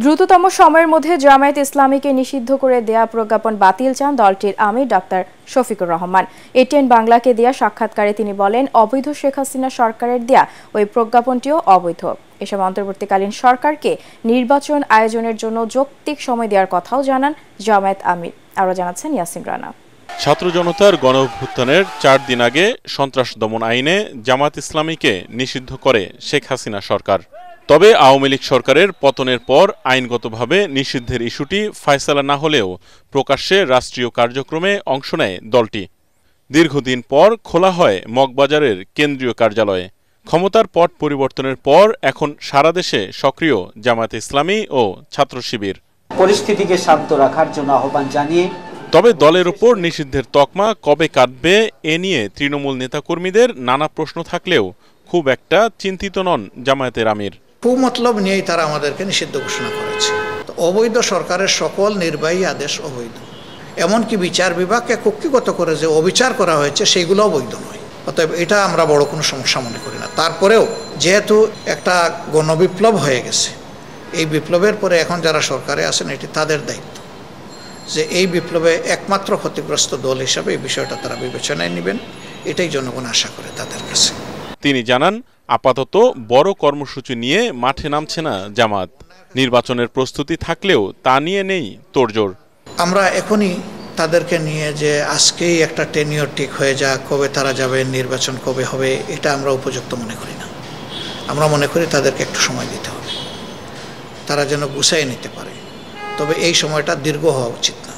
দ্রুততম সময়ের মধ্যে জামায়াত ইসলামীকে নিষিদ্ধ করে দেয়া প্রজ্ঞাপন বাতিল চান দলটির আমির ডাক্তার শফিকুর রহমান। এটিএন বাংলাকে দেয়া সাক্ষাৎকারে তিনি বলেন, অবৈধ শেখ হাসিনা সরকারের দেয়া ওই প্রজ্ঞাপনটিও অবৈধ। এসব অন্তর্বর্তীকালীন সরকারকে নির্বাচন আয়োজনের জন্য যৌক্তিক সময় দেওয়ার কথাও জানান জামায়াত আমির। আরও জানাচ্ছেন ইয়াসিন রানা। ছাত্র জনতার গণঅভ্যুত্থানের 4 দিন আগে সন্ত্রাস দমন আইনে জামায়াত ইসলামীকে নিষিদ্ধ করে শেখ হাসিনা সরকার। তবে আওয়ামী লীগ সরকারের পতনের পর আইনগতভাবে নিষিদ্ধের ইস্যুটি ফয়সালা না হলেও প্রকাশ্যে রাষ্ট্রীয় কার্যক্রমে অংশ নেয় দলটি। দীর্ঘদিন পর খোলা হয় মগবাজারের কেন্দ্রীয় কার্যালয়ে। ক্ষমতার পট পরিবর্তনের পর এখন সারা দেশে সক্রিয় জামায়াত ইসলামী ও ছাত্র শিবির। পরিস্থিতিকে শান্ত রাখার জন্য আহ্বান জানিয়ে তবে দলের ওপর নিষিদ্ধের তকমা কবে কাটবে এ নিয়ে তৃণমূল নেতাকর্মীদের নানা প্রশ্ন থাকলেও খুব একটা চিন্তিত নন জামায়াতের আমির। কুমতলব নিয়েই তারা আমাদেরকে নিষিদ্ধ ঘোষণা করেছে। অবৈধ সরকারের সকল নির্বাহী আদেশ অবৈধ, এমনকি বিচার বিভাগকে কক্ষিগত করে যে অবিচার করা হয়েছে সেগুলো অবৈধ নয়। অতএব এটা আমরা বড় কোনো সমস্যা মনে করি না। তারপরেও যেহেতু একটা গণবিপ্লব হয়ে গেছে, এই বিপ্লবের পরে এখন যারা সরকারে আছেন এটি তাদের দায়িত্ব যে এই বিপ্লবে একমাত্র ক্ষতিগ্রস্ত দল হিসাবে এই বিষয়টা তারা বিবেচনায় নেবেন। এটাই জনগণ আশা করে তাদের কাছে। তিনি জানান, আপাতত বড় কর্মসূচি নিয়ে মাঠে নামছে না জামাত। নির্বাচনের প্রস্তুতি থাকলেও তা নিয়ে নেই তোড়জোড়। আমরা এখনই তাদেরকে নিয়ে যে আজকেই একটা টেনিয়র ঠিক হয়ে যাক, কবে তারা যাবে, নির্বাচন কবে হবে, এটা আমরা উপযুক্ত মনে করি না। আমরা মনে করি তাদেরকে একটু সময় দিতে হবে, তারা যেন গুছাইয়ে নিতে পারে। তবে এই সময়টা দীর্ঘ হওয়া উচিত না,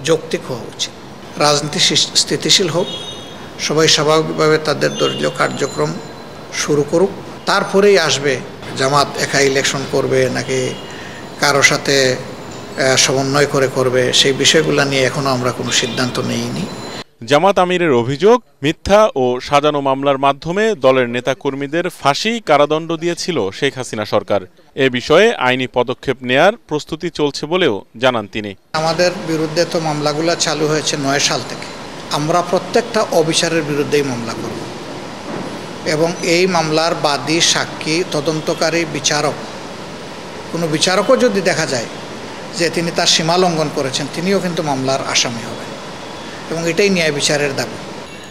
যৌক্তিক হওয়া উচিত। রাজনীতি স্থিতিশীল হোক, সবাই স্বাভাবিকভাবে তাদের দলীয় কার্যক্রম শুরু করুক, তারপরেই আসবে জামাত একা ইলেকশন করবে নাকি কারো সাথে সমন্বয় করে করবে, সেই বিষয়গুলো নিয়ে এখনো আমরা কোনো সিদ্ধান্ত নেইনি। জামাত আমিরের অভিযোগ, মিথ্যা ও সাজানো মামলার মাধ্যমে দলের নেতাকর্মীদের ফাঁসি কারাদণ্ড দিয়েছিল শেখ হাসিনা সরকার। এ বিষয়ে আইনি পদক্ষেপ নেয়ার প্রস্তুতি চলছে বলেও জানান তিনি। আমাদের বিরুদ্ধে তো মামলাগুলো চালু হয়েছে 9 সাল থেকে। আমরা প্রত্যেকটা অবিচারের বিরুদ্ধেই মামলা করব এবং এই মামলার বাদী, সাক্ষী, তদন্তকারী, বিচারক, কোনো বিচারকও যদি দেখা যায় যে তিনি তার সীমা লঙ্ঘন করেছেন, তিনিও কিন্তু মামলার আসামি হবেন এবং এটাই ন্যায় বিচারের দাবি।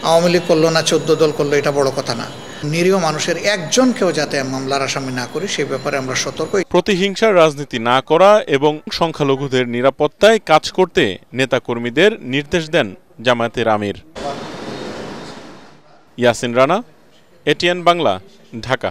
আওয়ামী লীগ করলো না 14 দল করলো, এটা বড় কথা না। নিরীহ মানুষের একজনকেও যাতে মামলার আসামি না করি সেই ব্যাপারে আমরা সতর্ক। প্রতিহিংসার রাজনীতি না করা এবং সংখ্যালঘুদের নিরাপত্তায় কাজ করতে নেতাকর্মীদের নির্দেশ দেন জামায়াতের আমির। ইয়াসিন রানা, এটিএন বাংলা, ঢাকা।